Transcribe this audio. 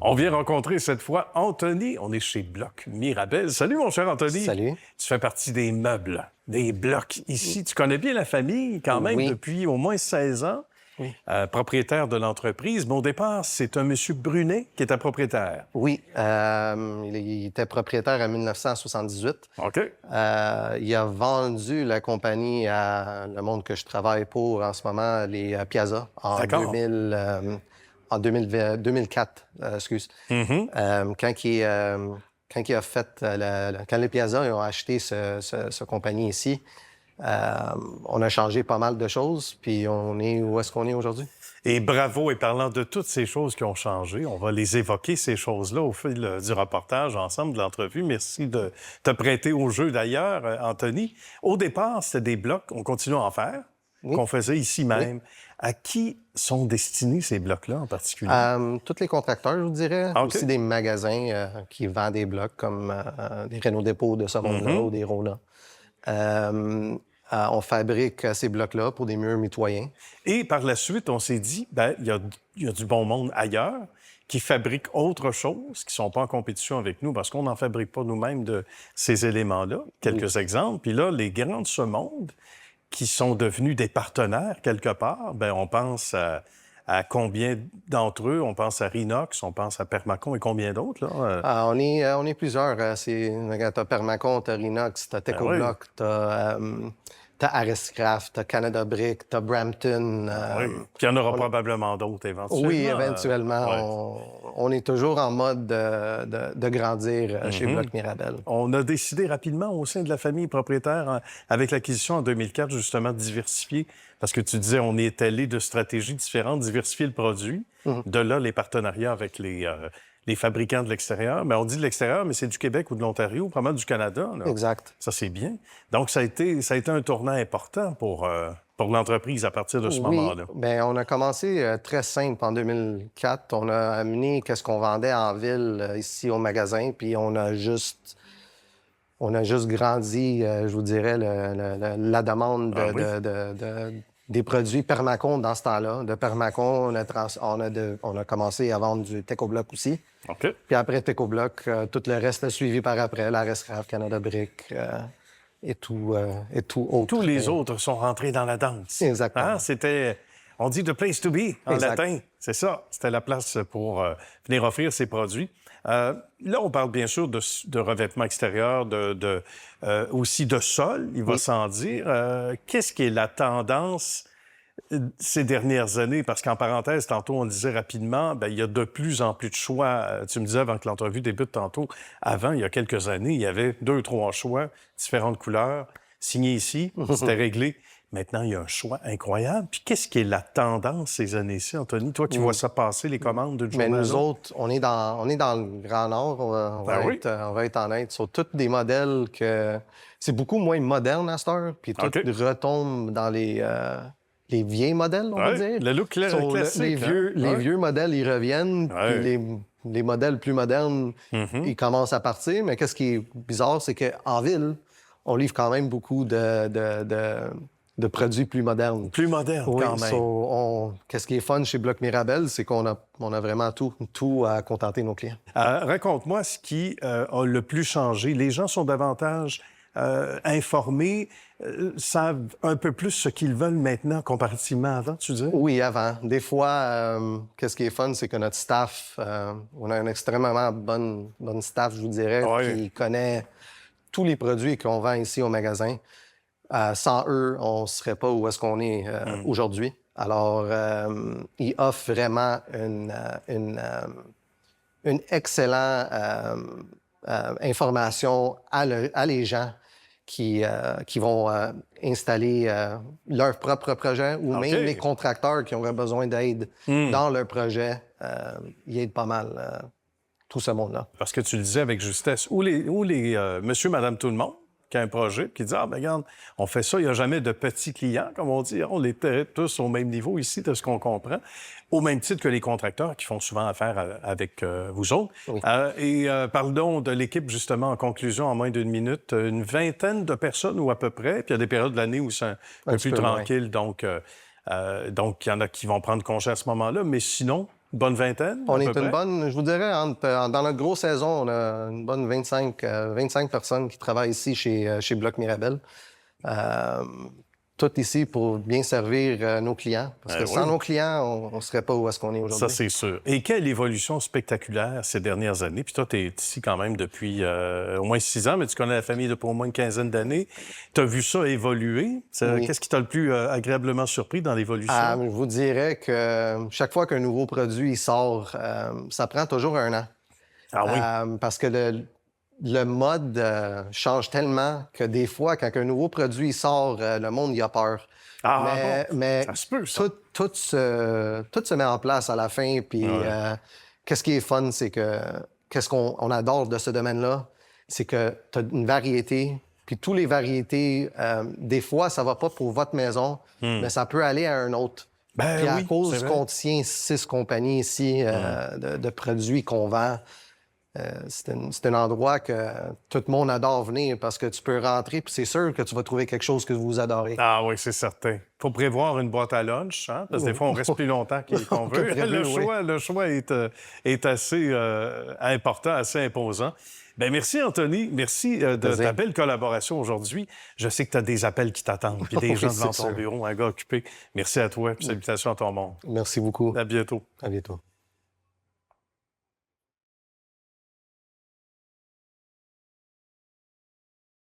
On vient rencontrer cette fois Anthony. On est chez Bloc Mirabel. Salut, mon cher Anthony. Salut. Tu fais partie des meubles, des blocs ici. Tu connais bien la famille quand même Oui. depuis au moins 16 ans. Oui. Propriétaire de l'entreprise. Mais au départ, c'est un monsieur Brunet qui était propriétaire. Oui, il était propriétaire en 1978. OK. Il a vendu la compagnie à le monde que je travaille pour en ce moment, les Piazza, en D'accord. 2004, excuse. Quand il a fait, quand les Piazza ils ont acheté ce compagnie ici, on a changé pas mal de choses, puis on est où est-ce qu'on est aujourd'hui? Et bravo, et parlant de toutes ces choses qui ont changé, on va les évoquer, ces choses-là, au fil du reportage ensemble de l'entrevue. Merci de te prêter au jeu d'ailleurs, Anthony. Au départ, c'était des blocs, on continue à en faire, qu'on faisait ici même. Oui. À qui sont destinés ces blocs-là en particulier? Tous les contracteurs, je vous dirais. Okay. Aussi des magasins qui vendent des blocs comme des Renault Dépôt de ce monde-là ou des Rona. On fabrique ces blocs-là pour des murs mitoyens. Et par la suite, on s'est dit, il y a du bon monde ailleurs qui fabriquent autre chose, qui ne sont pas en compétition avec nous, parce qu'on n'en fabrique pas nous-mêmes de ces éléments-là. Quelques exemples. Puis là, les grands de ce monde qui sont devenus des partenaires quelque part, on pense à combien d'entre eux? On pense à Rinox, on pense à Permacon et combien d'autres, là? On est plusieurs. T'as Permacon, t'as Rinox, t'as Tecobloc, t'as Arriscraft, t'as Canada Brick, t'as Brampton. Oui. Puis il y en aura probablement d'autres éventuellement. Oui, éventuellement. On est toujours en mode de grandir chez Bloc Mirabel. On a décidé rapidement au sein de la famille propriétaire, avec l'acquisition en 2004, justement, de diversifier. Parce que tu disais, on est allé de stratégies différentes, diversifier le produit. De là, les partenariats avec les fabricants de l'extérieur. Mais on dit de l'extérieur, mais c'est du Québec ou de l'Ontario, pas mal du Canada. Là. Exact. Ça, c'est bien. Donc, ça a été un tournant important pour l'entreprise à partir de ce moment-là. Bien, on a commencé très simple en 2004. On a amené qu'est-ce qu'on vendait en ville ici au magasin, puis on a juste grandi, je vous dirais, la demande des produits Permacon dans ce temps-là. De Permacon, on a commencé à vendre du Tecobloc aussi. OK. Puis après Tecobloc, tout le reste a suivi par après, la Rescraft, Canada Brick et tout autre. Tous les autres sont rentrés dans la danse. Exactement. Hein? C'était, on dit « the place to be » en latin. C'est ça. C'était la place pour venir offrir ces produits. Là, on parle bien sûr de revêtement extérieur, aussi de sol, il va sans dire. Qu'est-ce qui est la tendance ces dernières années? Parce qu'en parenthèse, tantôt, on disait rapidement, il y a de plus en plus de choix. Tu me disais avant que l'entrevue débute tantôt, avant, il y a quelques années, il y avait 2 3 choix, différentes couleurs, signés ici, c'était réglé. Maintenant, il y a un choix incroyable. Puis qu'est-ce qui est la tendance ces années-ci, Anthony? Toi qui vois ça passer, les commandes d'une journée à l'autre? Mais nous autres, on est dans le Grand Nord, on va être honnête, sur tous des modèles que... C'est beaucoup moins moderne à cette heure, puis tout retombe dans les vieilles modèles, on va dire. Le look classique. Les vieux modèles, ils reviennent, puis les modèles plus modernes, ils commencent à partir. Mais qu'est-ce qui est bizarre, c'est qu'en ville, on livre quand même beaucoup de produits plus modernes. Plus modernes, quand même. Qu'est-ce qui est fun chez Bloc Mirabel, c'est qu'on a vraiment tout à contenter nos clients. Raconte-moi ce qui a le plus changé. Les gens sont davantage informés, savent un peu plus ce qu'ils veulent maintenant comparativement à avant, tu dis? Oui, avant. Des fois, qu'est-ce qui est fun, c'est que notre staff, on a une extrêmement bonne staff, je vous dirais, qui connaît tous les produits qu'on vend ici au magasin. Sans eux, on ne serait pas où est-ce qu'on est aujourd'hui. Alors, ils offrent vraiment une excellente information à les gens qui vont installer leur propre projet ou même les contracteurs qui auraient besoin d'aide dans leur projet. Ils aident pas mal tout ce monde-là. Parce que tu le disais avec justesse, ou les monsieur, madame, tout le monde, qui a un projet, qui dit « Ah, bien, regarde, on fait ça, il n'y a jamais de petits clients, comme on dit. On est tous au même niveau ici, de ce qu'on comprend. » Au même titre que les contracteurs qui font souvent affaire avec vous autres. Oui. Parlons de l'équipe, justement, en conclusion, en moins d'une minute. Une vingtaine de personnes, ou à peu près. Puis il y a des périodes de l'année où c'est un peu plus tranquille. Donc, il y en a qui vont prendre congé à ce moment-là. Mais sinon, bonne vingtaine? On est une bonne, je vous dirais, dans notre grosse saison, on a une bonne 25 personnes qui travaillent ici chez Bloc Mirabel. Tout ici pour bien servir nos clients. Parce que sans nos clients, on ne serait pas où est-ce qu'on est aujourd'hui. Ça, c'est sûr. Et quelle évolution spectaculaire ces dernières années. Puis toi, tu es ici quand même depuis au moins 6 ans, mais tu connais la famille depuis au moins une quinzaine d'années. Tu as vu ça évoluer. Oui. Qu'est-ce qui t'a le plus agréablement surpris dans l'évolution? Je vous dirais que chaque fois qu'un nouveau produit sort, ça prend toujours 1 an. Ah oui? Parce que le mode change tellement que des fois, quand un nouveau produit sort, le monde y a peur. Mais ça se peut, ça. Tout se met en place à la fin. Puis qu'est-ce qui est fun, c'est que qu'est-ce qu'on adore de ce domaine-là, c'est que tu as une variété. Puis toutes les variétés, des fois, ça va pas pour votre maison, mais ça peut aller à un autre. Puis à cause qu'on tient 6 compagnies ici de produits qu'on vend, c'est un endroit que tout le monde adore venir parce que tu peux rentrer puis c'est sûr que tu vas trouver quelque chose que vous adorez. Ah oui, c'est certain. Il faut prévoir une boîte à lunch, hein, parce que des fois, on reste plus longtemps qu'on veut. Le choix est assez important, assez imposant. Bien, merci, Anthony. Merci de ta belle collaboration aujourd'hui. Je sais que tu as des appels qui t'attendent, puis des gens devant ton bureau, un gars occupé. Merci à toi, puis salutations à ton monde. Merci beaucoup. À bientôt. À bientôt.